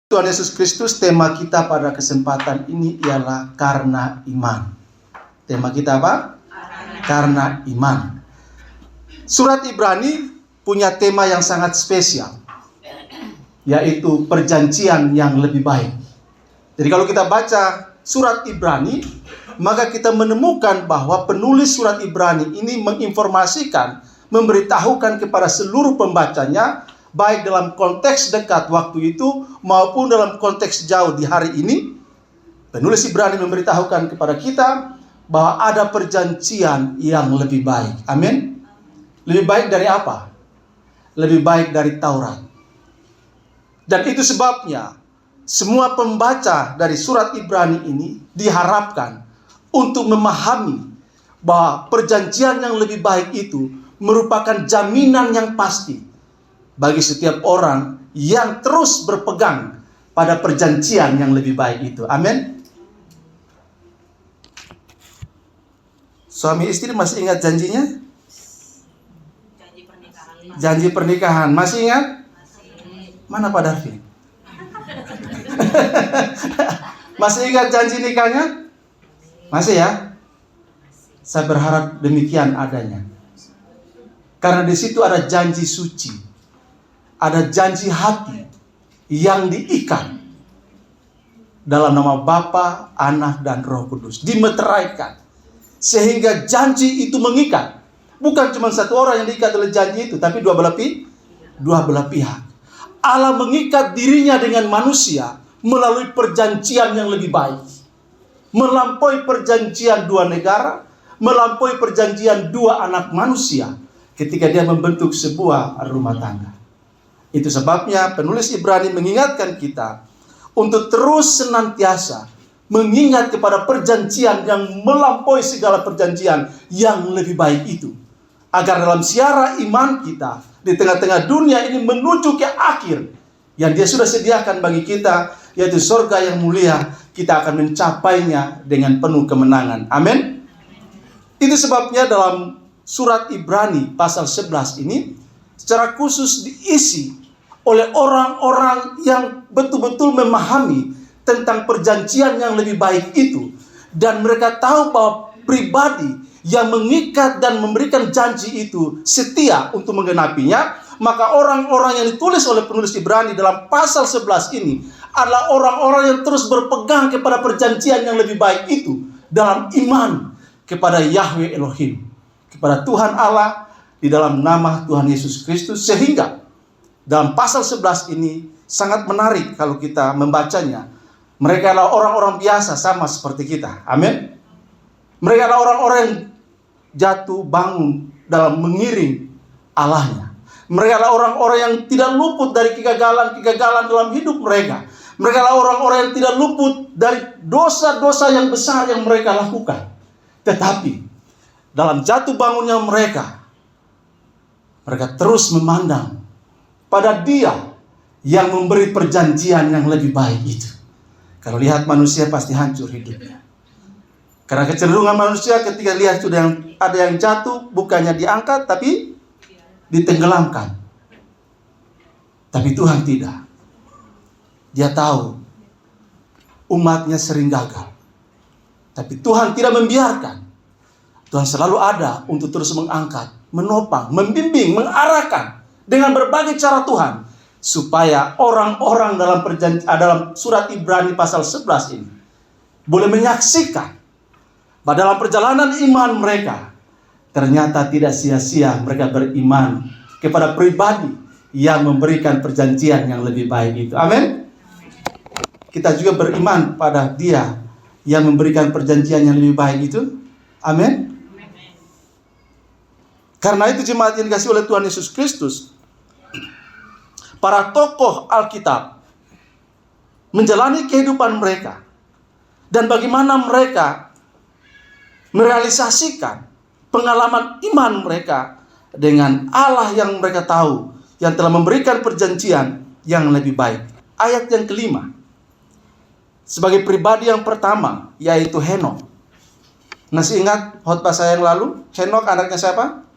Tuhan Yesus Kristus, tema kita pada kesempatan ini ialah karena iman. Tema kita apa? Karena iman. Surat Ibrani punya tema yang sangat spesial, yaitu perjanjian yang lebih baik. Jadi kalau kita baca surat Ibrani, maka kita menemukan bahwa penulis surat Ibrani ini menginformasikan, memberitahukan kepada seluruh pembacanya, baik dalam konteks dekat waktu itu maupun dalam konteks jauh di hari ini. Penulis Ibrani memberitahukan kepada kita bahwa ada perjanjian yang lebih baik. Amin. Lebih baik dari apa? Lebih baik dari Taurat. Dan itu sebabnya semua pembaca dari surat Ibrani ini diharapkan untuk memahami bahwa perjanjian yang lebih baik itu merupakan jaminan yang pasti bagi setiap orang yang terus berpegang pada perjanjian yang lebih baik itu. Amin. Suami istri masih ingat janjinya? Janji pernikahan. Masih ingat? Mana Pak Darvin? Masih ingat janji nikahnya? Masih ya? Saya berharap demikian adanya. Karena di situ ada janji suci. Ada janji hati yang diikat dalam nama Bapa, Anak, dan Roh Kudus. Dimeteraikan. Sehingga janji itu mengikat. Bukan cuma satu orang yang diikat oleh janji itu, tapi dua belah pihak. Allah mengikat dirinya dengan manusia melalui perjanjian yang lebih baik. Melampaui perjanjian dua negara, melampaui perjanjian dua anak manusia ketika dia membentuk sebuah rumah tangga. Itu sebabnya penulis Ibrani mengingatkan kita untuk terus senantiasa mengingat kepada perjanjian yang melampaui segala perjanjian yang lebih baik itu. Agar dalam siara iman kita di tengah-tengah dunia ini menuju ke akhir yang Dia sudah sediakan bagi kita, yaitu surga yang mulia, kita akan mencapainya dengan penuh kemenangan. Amin. Itu sebabnya dalam surat Ibrani pasal 11 ini secara khusus diisi oleh orang-orang yang betul-betul memahami tentang perjanjian yang lebih baik itu. Dan mereka tahu bahwa pribadi yang mengikat dan memberikan janji itu setia untuk menggenapinya. Maka orang-orang yang ditulis oleh penulis Ibrani dalam pasal 11 ini adalah orang-orang yang terus berpegang kepada perjanjian yang lebih baik itu dalam iman kepada Yahweh Elohim, kepada Tuhan Allah di dalam nama Tuhan Yesus Kristus. Sehingga dalam pasal 11 ini sangat menarik kalau kita membacanya. Mereka adalah orang-orang biasa sama seperti kita. Amin. Mereka adalah orang-orang yang jatuh bangun dalam mengiring Allahnya. Mereka adalah orang-orang yang tidak luput dari kegagalan dalam hidup mereka. Mereka adalah orang-orang yang tidak luput dari dosa-dosa yang besar yang mereka lakukan. Tetapi dalam jatuh bangunnya mereka terus memandang pada Dia yang memberi perjanjian yang lebih baik itu. Kalau lihat manusia pasti hancur hidupnya. Karena kecenderungan manusia ketika lihat sudah ada yang jatuh, bukannya diangkat tapi ditenggelamkan. Tapi Tuhan tidak. Dia tahu umatnya sering gagal. Tapi Tuhan tidak membiarkan. Tuhan selalu ada untuk terus mengangkat, menopang, membimbing, mengarahkan dengan berbagai cara Tuhan, supaya orang-orang dalam surat Ibrani pasal 11 ini boleh menyaksikan bahwa dalam perjalanan iman mereka ternyata tidak sia-sia mereka beriman kepada pribadi yang memberikan perjanjian yang lebih baik itu. Amin. Kita juga beriman pada Dia yang memberikan perjanjian yang lebih baik itu. Amin. Karena itu jemaat yang dikasihi oleh Tuhan Yesus Kristus, para tokoh Alkitab menjalani kehidupan mereka dan bagaimana mereka merealisasikan pengalaman iman mereka dengan Allah yang mereka tahu, yang telah memberikan perjanjian yang lebih baik. Ayat yang kelima, sebagai pribadi yang pertama, yaitu Henokh. Masih ingat khotbah saya yang lalu? Henokh anaknya siapa?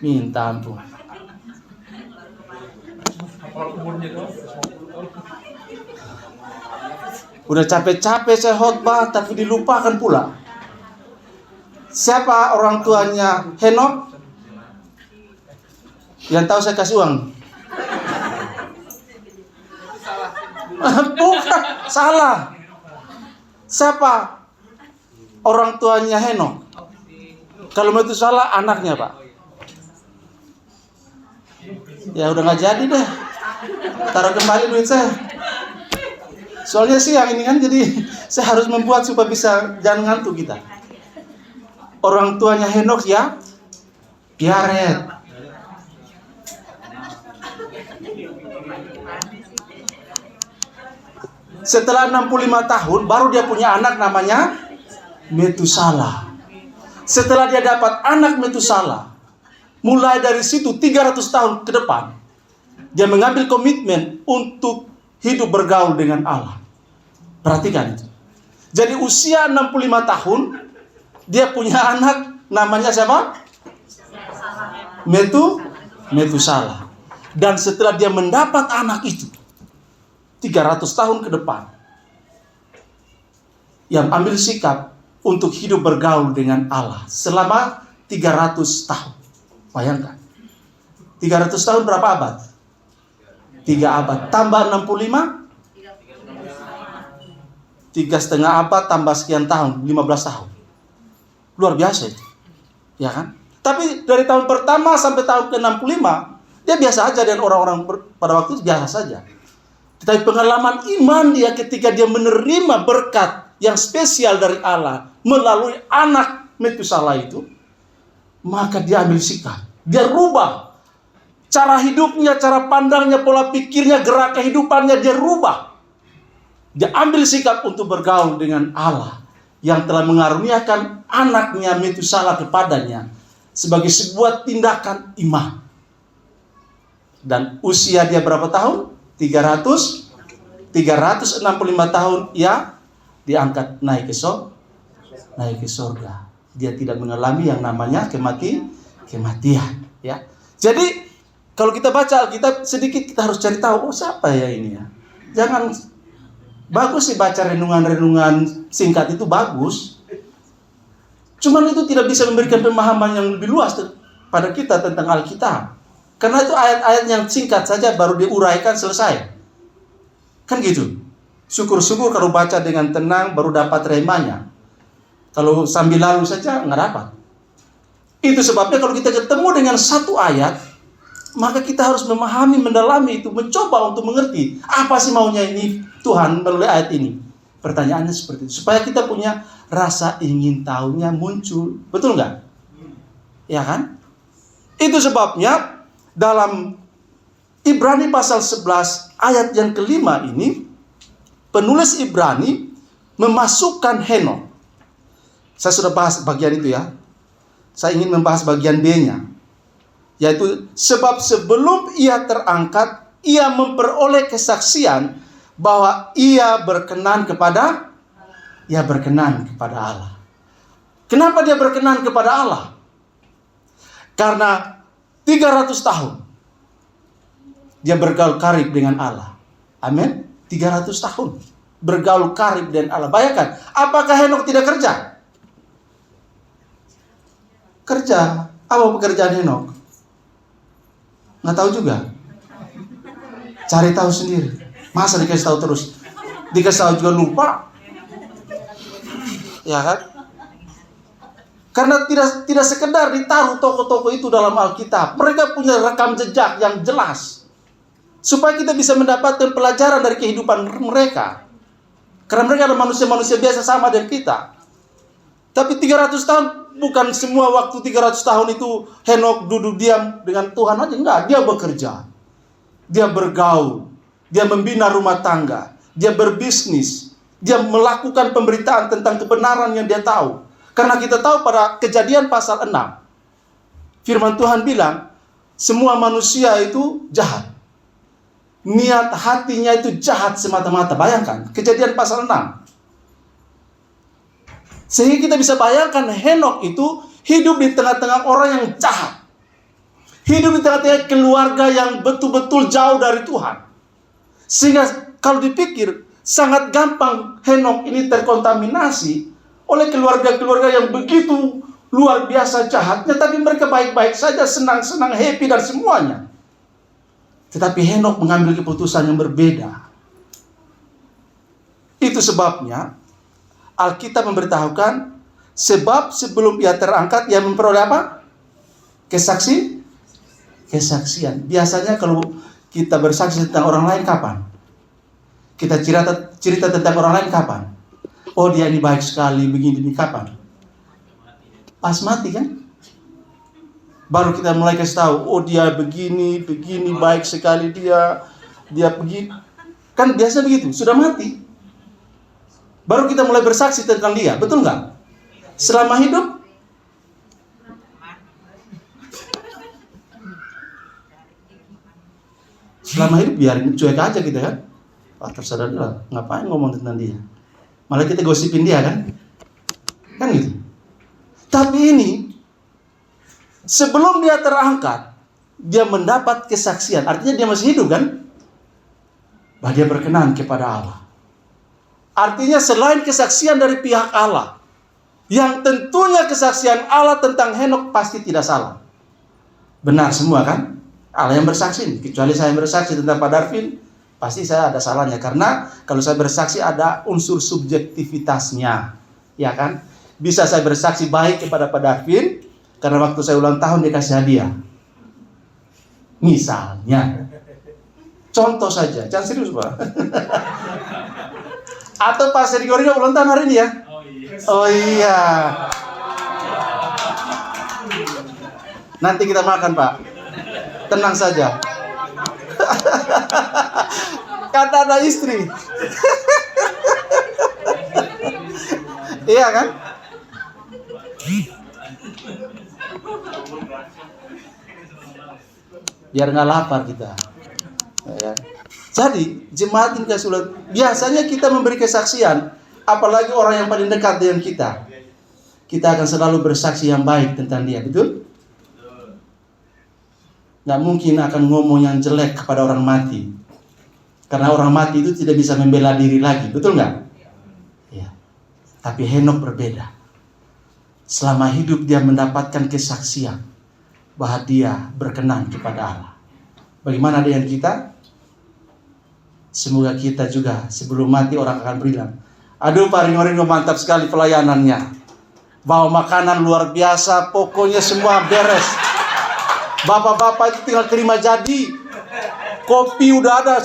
Minta ampun. Udah capek-capek saya khotbah, tapi dilupakan pula. Siapa orang tuanya Henok? Yang tahu saya kasih uang. Bukan, salah. Siapa orang tuanya Henok? Kalau itu salah, anaknya, Pak. Ya udah nggak jadi deh. Taruh kembali duit saya. Soalnya siang ini kan, jadi saya harus membuat supaya bisa jangan ngantuk kita. Orang tuanya Henok ya, Yared. Setelah 65 tahun, baru dia punya anak namanya Metusala. Setelah dia dapat anak Metusala, mulai dari situ 300 tahun ke depan, dia mengambil komitmen untuk hidup bergaul dengan Allah. Perhatikan itu. Jadi usia 65 tahun, dia punya anak namanya siapa? Metusala. Dan setelah dia mendapat anak itu, 300 tahun ke depan, yang ambil sikap untuk hidup bergaul dengan Allah selama 300 tahun. Bayangkan. 300 tahun berapa abad? 3 abad. Tambah 65? 3,5 abad tambah sekian tahun, 15 tahun. Luar biasa itu. Ya kan? Tapi dari tahun pertama sampai tahun ke-65, dia biasa aja, dan orang-orang pada waktu itu biasa saja. Tetapi pengalaman iman dia ketika dia menerima berkat yang spesial dari Allah melalui anak Metusala itu, maka dia ambil sikap. Dia rubah cara hidupnya, cara pandangnya, pola pikirnya, gerak kehidupannya, dia rubah. Dia ambil sikap untuk bergaul dengan Allah yang telah mengaruniakan anaknya Metusala kepadanya sebagai sebuah tindakan iman. Dan usia dia berapa tahun? 365 tahun, ya, diangkat naik ke surga. Dia tidak mengalami yang namanya kematian, ya. Jadi kalau kita baca Alkitab sedikit, kita harus cari tahu, oh siapa ya ini ya. Jangan, bagus sih baca renungan-renungan singkat itu bagus. Cuman itu tidak bisa memberikan pemahaman yang lebih luas pada kita tentang Alkitab. Karena itu ayat-ayat yang singkat saja baru diuraikan selesai. Kan gitu. Syukur-syukur kalau baca dengan tenang baru dapat remanya. Kalau sambil lalu saja nggak dapat. Itu sebabnya kalau kita ketemu dengan satu ayat, maka kita harus memahami, mendalami itu, mencoba untuk mengerti apa sih maunya ini Tuhan melalui ayat ini. Pertanyaannya seperti itu. Supaya kita punya rasa ingin tahunya muncul. Betul nggak? Ya kan? Itu sebabnya dalam Ibrani pasal 11 ayat yang kelima ini, penulis Ibrani memasukkan Henok. Saya sudah bahas bagian itu ya. Saya ingin membahas bagian B-nya. Yaitu, sebab sebelum ia terangkat, ia memperoleh kesaksian bahwa ia berkenan kepada Allah. Kenapa dia berkenan kepada Allah? Karena 300 tahun dia bergaul karib dengan Allah. Amin. 300 tahun bergaul karib dengan Allah. Bayangkan, apakah Henok tidak kerja? Kerja. Apa pekerjaan Henok? Nggak tahu juga. Cari tahu sendiri. Masa dikasih tahu terus? Dikasih tahu juga lupa. Ya kan? Karena tidak sekedar ditaruh tokoh-tokoh itu dalam Alkitab. Mereka punya rekam jejak yang jelas. Supaya kita bisa mendapatkan pelajaran dari kehidupan mereka. Karena mereka adalah manusia-manusia biasa sama dengan kita. Tapi 300 tahun, bukan semua waktu 300 tahun itu Henok duduk diam dengan Tuhan aja. Enggak, dia bekerja. Dia bergaul. Dia membina rumah tangga. Dia berbisnis. Dia melakukan pemberitaan tentang kebenaran yang dia tahu. Karena kita tahu pada Kejadian pasal 6, firman Tuhan bilang, semua manusia itu jahat. Niat hatinya itu jahat semata-mata. Bayangkan, Kejadian pasal 6. Sehingga kita bisa bayangkan Henok itu hidup di tengah-tengah orang yang jahat. Hidup di tengah-tengah keluarga yang betul-betul jauh dari Tuhan. Sehingga kalau dipikir, sangat gampang Henokh ini terkontaminasi oleh keluarga-keluarga yang begitu luar biasa jahatnya, tapi mereka baik-baik saja, senang-senang, happy dan semuanya. Tetapi Henokh mengambil keputusan yang berbeda. Itu sebabnya Alkitab memberitahukan, sebab sebelum ia terangkat, ia memperoleh apa? Kesaksian. Biasanya kalau kita bersaksi tentang orang lain kapan? Kita cerita tentang orang lain kapan? Oh, dia ini baik sekali, begini kapan? Pas mati kan? Baru kita mulai kasih tahu, oh dia begini, baik sekali dia begini. Kan biasa begitu, sudah mati. Baru kita mulai bersaksi tentang dia, betul nggak? Selama hidup, biarin cuek aja kita kan. Terserah dia, ngapain ngomong tentang dia. Malah kita gosipin dia kan. Kan gitu. Tapi ini, sebelum dia terangkat, dia mendapat kesaksian. Artinya dia masih hidup kan. Bahwa dia berkenan kepada Allah. Artinya selain kesaksian dari pihak Allah, yang tentunya kesaksian Allah tentang Henokh pasti tidak salah. Benar semua kan? Allah yang bersaksi, kecuali saya yang bersaksi tentang Pak Darvin, pasti saya ada salahnya. Karena kalau saya bersaksi ada unsur subjektivitasnya, ya kan? Bisa saya bersaksi baik kepada Pak Darvin, karena waktu saya ulang tahun dia kasih hadiah. Misalnya. Contoh saja, jangan serius Pak. Atau Pak Seri Goriga ulang tahun hari ini ya? Oh iya. Nanti kita makan Pak. Tenang saja. Karena ada istri. Iya kan? Biar nggak lapar kita. Ya. Jadi jemaat ini biasanya kita memberi kesaksian, apalagi orang yang paling dekat dengan kita. Kita akan selalu bersaksi yang baik tentang dia, betul? Nggak mungkin akan ngomong yang jelek kepada orang mati. Karena orang mati itu tidak bisa membela diri lagi, betul nggak? Ya. Tapi Henokh berbeda. Selama hidup dia mendapatkan kesaksian bahwa dia berkenan kepada Allah. Bagaimana dengan kita? Semoga kita juga sebelum mati orang akan bilang, aduh Pak Ringo mantap sekali pelayanannya. Bawa makanan luar biasa, pokoknya semua beres. Bapak-bapak itu tinggal terima jadi. Kopi udah ada,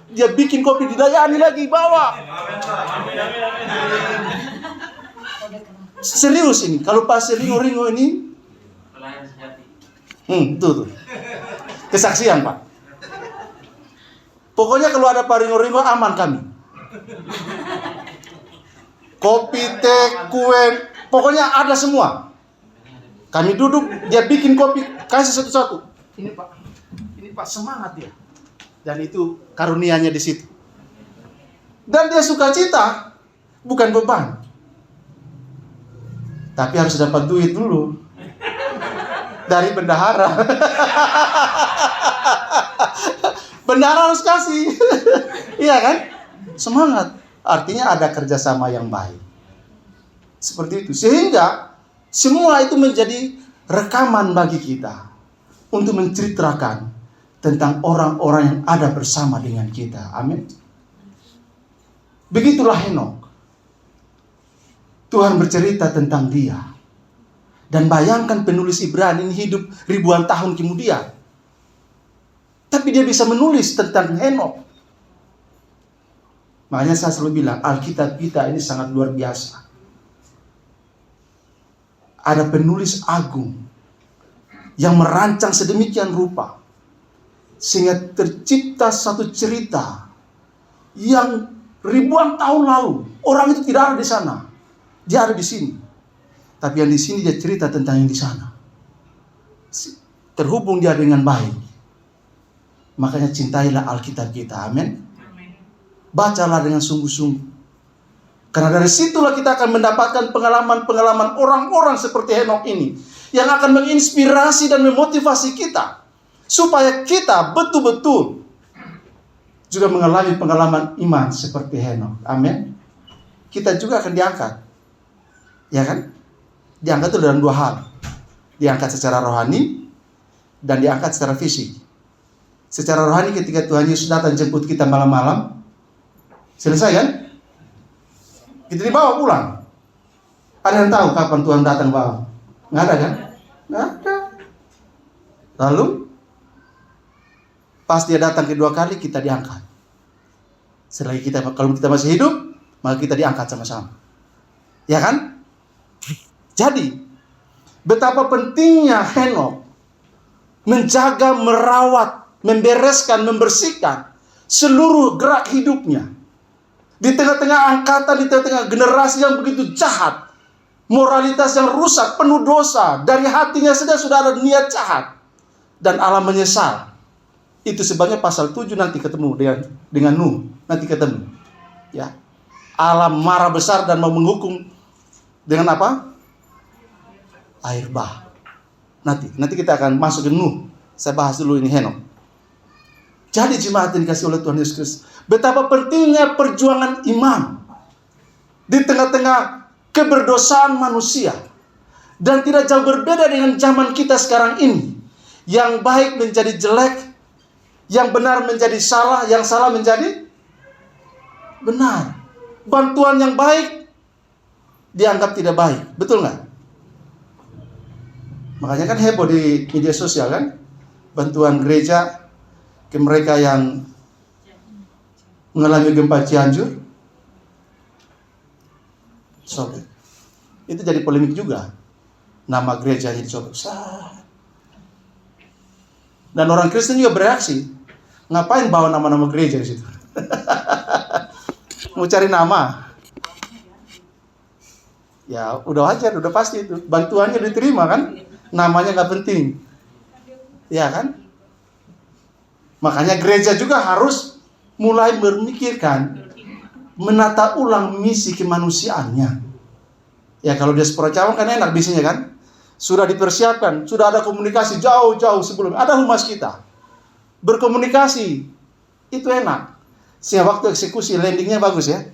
dia bikin kopi dilayani lagi, bawa. Serius ini, kalau Pak Ringo ini tuh. Kesaksian Pak. Pokoknya kalau ada Pak Ringo aman kami. Kopi, teh, kue, pokoknya ada semua. Kami duduk, dia bikin kopi, kasih satu-satu. Ini Pak semangat dia. Dan itu karunianya di situ. Dan dia sukacita, bukan beban. Tapi harus dapat duit dulu dari bendahara. Bendahara harus kasih. Iya kan? Semangat. Artinya ada kerjasama yang baik. Seperti itu. Sehingga semua itu menjadi rekaman bagi kita untuk menceritakan tentang orang-orang yang ada bersama dengan kita. Amin. Begitulah Henokh. Tuhan bercerita tentang dia. Dan bayangkan penulis Ibrani ini hidup ribuan tahun kemudian. Tapi dia bisa menulis tentang Henokh. Makanya saya selalu bilang, Alkitab kita ini sangat luar biasa. Ada penulis agung yang merancang sedemikian rupa sehingga tercipta satu cerita yang ribuan tahun lalu orang itu tidak ada di sana, dia ada di sini. Tapi yang di sini dia cerita tentang yang di sana. Terhubung dia dengan baik. Makanya cintailah Alkitab kita, amin. Bacalah dengan sungguh-sungguh. Karena dari situlah kita akan mendapatkan pengalaman-pengalaman orang-orang seperti Henokh ini. yang akan menginspirasi dan memotivasi kita supaya kita betul-betul juga mengalami pengalaman iman seperti Henokh. Amin. Kita juga akan diangkat. Ya kan? Diangkat itu dalam dua hal. Diangkat secara rohani dan diangkat secara fisik. Secara rohani ketika Tuhan Yesus datang jemput kita malam-malam, selesai kan? Kita dibawa pulang. Ada yang tahu kapan Tuhan datang bawa? Nggak ada kan? Nggak ada. Lalu pas dia datang kedua kali, kita diangkat. Selagi kita, kalau kita masih hidup, maka kita diangkat sama-sama. Ya kan? Jadi, betapa pentingnya Henokh menjaga, merawat, membereskan, membersihkan seluruh gerak hidupnya. Di tengah-tengah angkatan, di tengah-tengah generasi yang begitu jahat, moralitas yang rusak, penuh dosa, dari hatinya saja sudah ada niat jahat, dan Allah menyesal. Itu sebabnya pasal 7 nanti ketemu dengan Nuh, nanti ketemu. Ya, Allah marah besar dan mau menghukum dengan apa? Air bah. Nanti kita akan masuk ke Nuh. Saya bahas dulu ini Henokh. Jadi jemaat yang dikasih oleh Tuhan Yesus Kristus, betapa pentingnya perjuangan iman di tengah-tengah keberdosaan manusia. Dan tidak jauh berbeda dengan zaman kita sekarang ini. Yang baik menjadi jelek, yang benar menjadi salah, yang salah menjadi benar. Bantuan yang baik dianggap tidak baik. Betul nggak? Makanya kan heboh di media sosial kan? Bantuan gereja ke mereka yang mengalami gempa Cianjur. Sobek. Itu jadi polemik juga. Nama gerejanya disobek. Dan orang Kristen juga bereaksi. Ngapain bawa nama-nama gereja di situ? Mau cari nama. Ya udah wajar, udah pasti itu. Bantuannya diterima kan? Namanya gak penting. Ya kan? Makanya gereja juga harus mulai memikirkan, menata ulang misi kemanusiaannya. Ya kalau diaspora Cawang kan enak bisanya kan? Sudah dipersiapkan, sudah ada komunikasi jauh-jauh sebelum. Ada humas kita. Berkomunikasi. Itu enak. Sehingga waktu eksekusi landingnya bagus ya.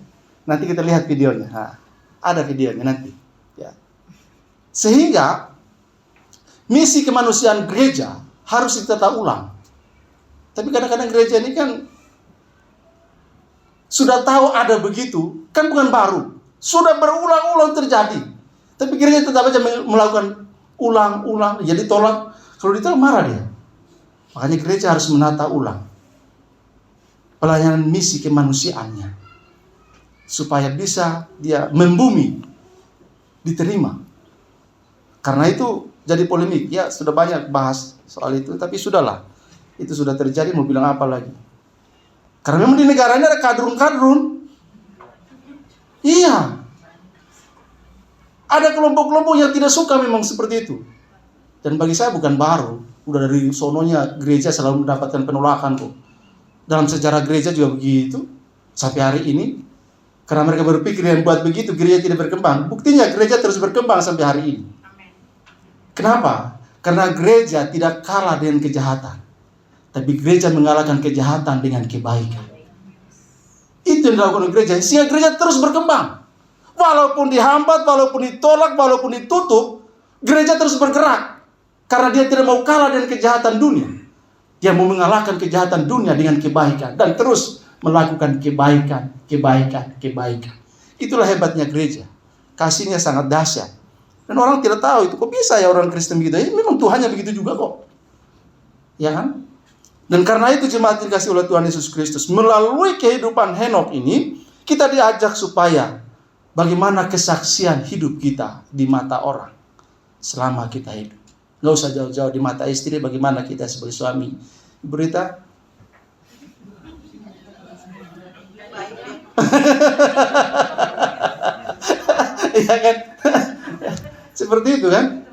Nanti kita lihat videonya. Nah, ada videonya nanti. Ya. Sehingga misi kemanusiaan gereja harus ditata ulang. Tapi kadang-kadang gereja ini kan sudah tahu ada begitu, kan bukan baru. Sudah berulang-ulang terjadi. Tapi gereja tetap aja melakukan ulang-ulang, ya ditolak. Kalau ditolak marah dia. Makanya gereja harus menata ulang pelayanan misi kemanusiaannya supaya bisa dia membumi, diterima. Karena itu jadi polemik. Ya sudah banyak bahas soal itu, tapi sudahlah. Itu sudah terjadi, mau bilang apa lagi? Karena memang di negaranya ada kadrun-kadrun. Iya. Ada kelompok-kelompok yang tidak suka memang seperti itu. Dan bagi saya bukan baru. Udah dari sononya gereja selalu mendapatkan penolakan kok. Dalam sejarah gereja juga begitu. Sampai hari ini. Karena mereka berpikir yang buat begitu gereja tidak berkembang. Buktinya gereja terus berkembang sampai hari ini. Kenapa? Karena gereja tidak kalah dengan kejahatan. Tapi gereja mengalahkan kejahatan dengan kebaikan. Itu yang dilakukan oleh gereja. Sehingga gereja terus berkembang. Walaupun dihambat, walaupun ditolak, walaupun ditutup, gereja terus bergerak. Karena dia tidak mau kalah dengan kejahatan dunia. Dia mau mengalahkan kejahatan dunia dengan kebaikan. Dan terus melakukan kebaikan, kebaikan, kebaikan. Itulah hebatnya gereja. Kasihnya sangat dahsyat. Dan orang tidak tahu itu. Kok bisa ya orang Kristen begitu? Ya, memang Tuhannya begitu juga kok. Ya kan? Dan karena itu jemaat yang dikasihi oleh Tuhan Yesus Kristus, melalui kehidupan Henokh ini, kita diajak supaya bagaimana kesaksian hidup kita di mata orang selama kita hidup. Nggak usah jauh-jauh di mata istri, bagaimana kita sebagai suami. Berita. Iya kan? Seperti itu kan?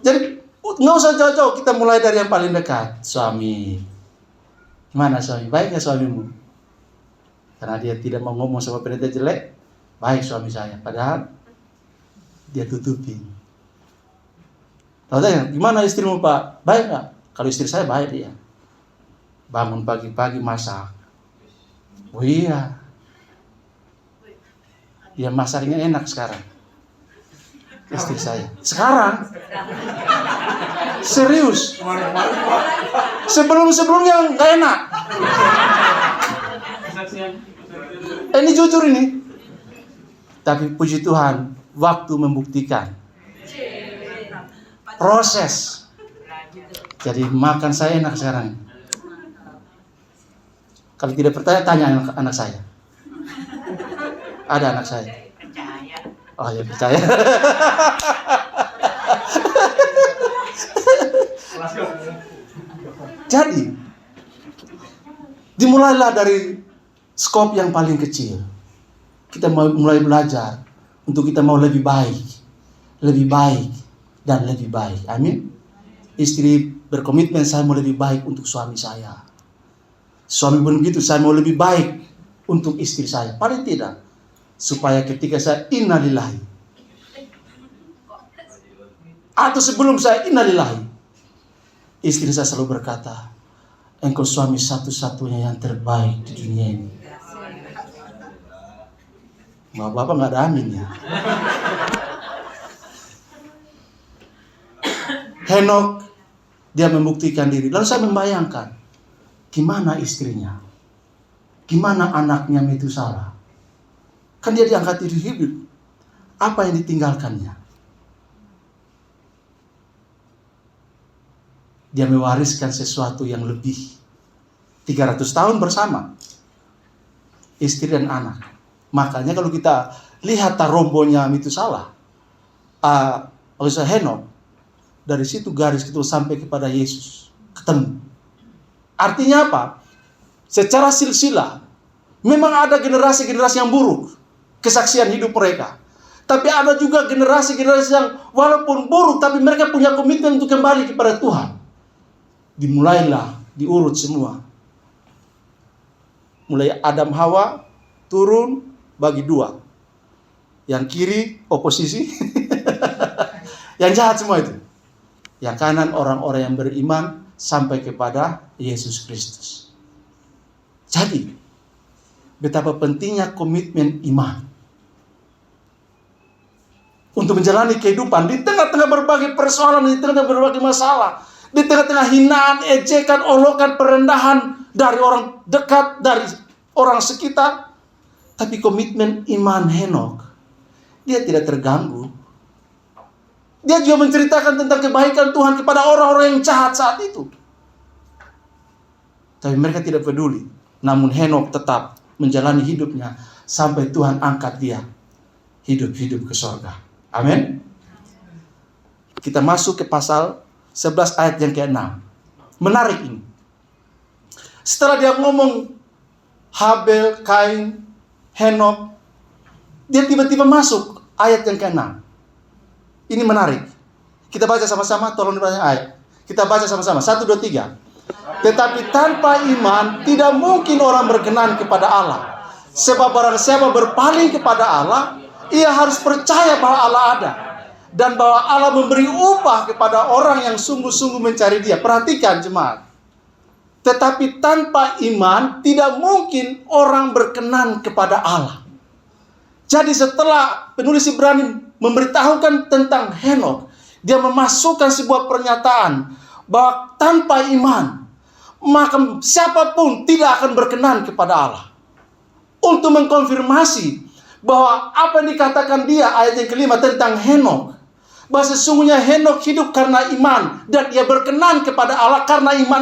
Jadi nggak usah jauh-jauh, kita mulai dari yang paling dekat. Suami. Gimana suami? Baik ya suamimu? Karena dia tidak mau ngomong sama pendeta jelek. Baik suami saya. Padahal dia tutupin. Tahu tanya, gimana istrimu Pak? Baik nggak? Kalau istri saya baik dia. Bangun pagi-pagi masak. Oh iya. Ya masaknya enak sekarang. Istri saya. Sekarang. Serius. Sebelum-sebelumnya nggak enak. Ini jujur ini. Tapi puji Tuhan, waktu membuktikan. Proses. Jadi makan saya enak sekarang. Kalau tidak percaya, tanya anak saya. Ada anak saya. Oh ya percaya. Jadi, dimulailah dari skop yang paling kecil. Kita mulai belajar untuk kita mau lebih baik, dan lebih baik. Amin. Istri berkomitmen, saya mau lebih baik untuk suami saya. Suami pun begitu, saya mau lebih baik untuk istri saya. Paling tidak, supaya ketika saya innalillahi, atau sebelum saya innalillahi, istri saya selalu berkata, engkau suami satu-satunya yang terbaik di dunia ini. Bapak nggak ada amin ya. Henok, dia membuktikan diri. Lalu saya membayangkan, gimana istrinya? Gimana anaknya Metusala? Kan dia diangkat diri hidup. Apa yang ditinggalkannya? Dia mewariskan sesuatu yang lebih. 300 tahun bersama. Istri dan anak. Makanya kalau kita lihat rombonya Metusala, Henok, dari situ garis itu sampai kepada Yesus. Ketemu. Artinya apa? Secara silsilah, memang ada generasi-generasi yang buruk. Kesaksian hidup mereka. Tapi ada juga generasi-generasi yang walaupun buruk, tapi mereka punya komitmen untuk kembali kepada Tuhan. Dimulailah, diurut semua. Mulai Adam Hawa, turun, bagi dua. Yang kiri, oposisi. Yang jahat semua itu. Yang kanan, orang-orang yang beriman, sampai kepada Yesus Kristus. Jadi, betapa pentingnya komitmen iman. Untuk menjalani kehidupan di tengah-tengah berbagai persoalan, di tengah-tengah berbagai masalah, di tengah-tengah hinaan, ejekan, olokan, perendahan dari orang dekat, dari orang sekitar. Tapi komitmen iman Henok, dia tidak terganggu. Dia juga menceritakan tentang kebaikan Tuhan kepada orang-orang yang jahat saat itu. Tapi mereka tidak peduli. Namun Henok tetap menjalani hidupnya sampai Tuhan angkat dia hidup-hidup ke surga. Amin. Kita masuk ke pasal 11 ayat yang ke-6. Menarik ini. Setelah dia ngomong Habel, Kain, Henok, dia tiba-tiba masuk ayat yang ke-6. Ini menarik. Kita baca sama-sama, tolong dibaca ayat. Kita baca sama-sama. 1, 2, 3. Tetapi tanpa iman tidak mungkin orang berkenan kepada Allah. Sebab barang siapa berpaling kepada Allah, ia harus percaya bahwa Allah ada. Dan bahwa Allah memberi upah kepada orang yang sungguh-sungguh mencari Dia. Perhatikan jemaat. Tetapi tanpa iman tidak mungkin orang berkenan kepada Allah. Jadi setelah penulis Ibrani memberitahukan tentang Henok, dia memasukkan sebuah pernyataan bahwa tanpa iman, maka siapapun tidak akan berkenan kepada Allah. Untuk mengkonfirmasi bahwa apa yang dikatakan dia ayat yang kelima tentang Henok, bahwa sesungguhnya Henok hidup karena iman dan ia berkenan kepada Allah karena iman.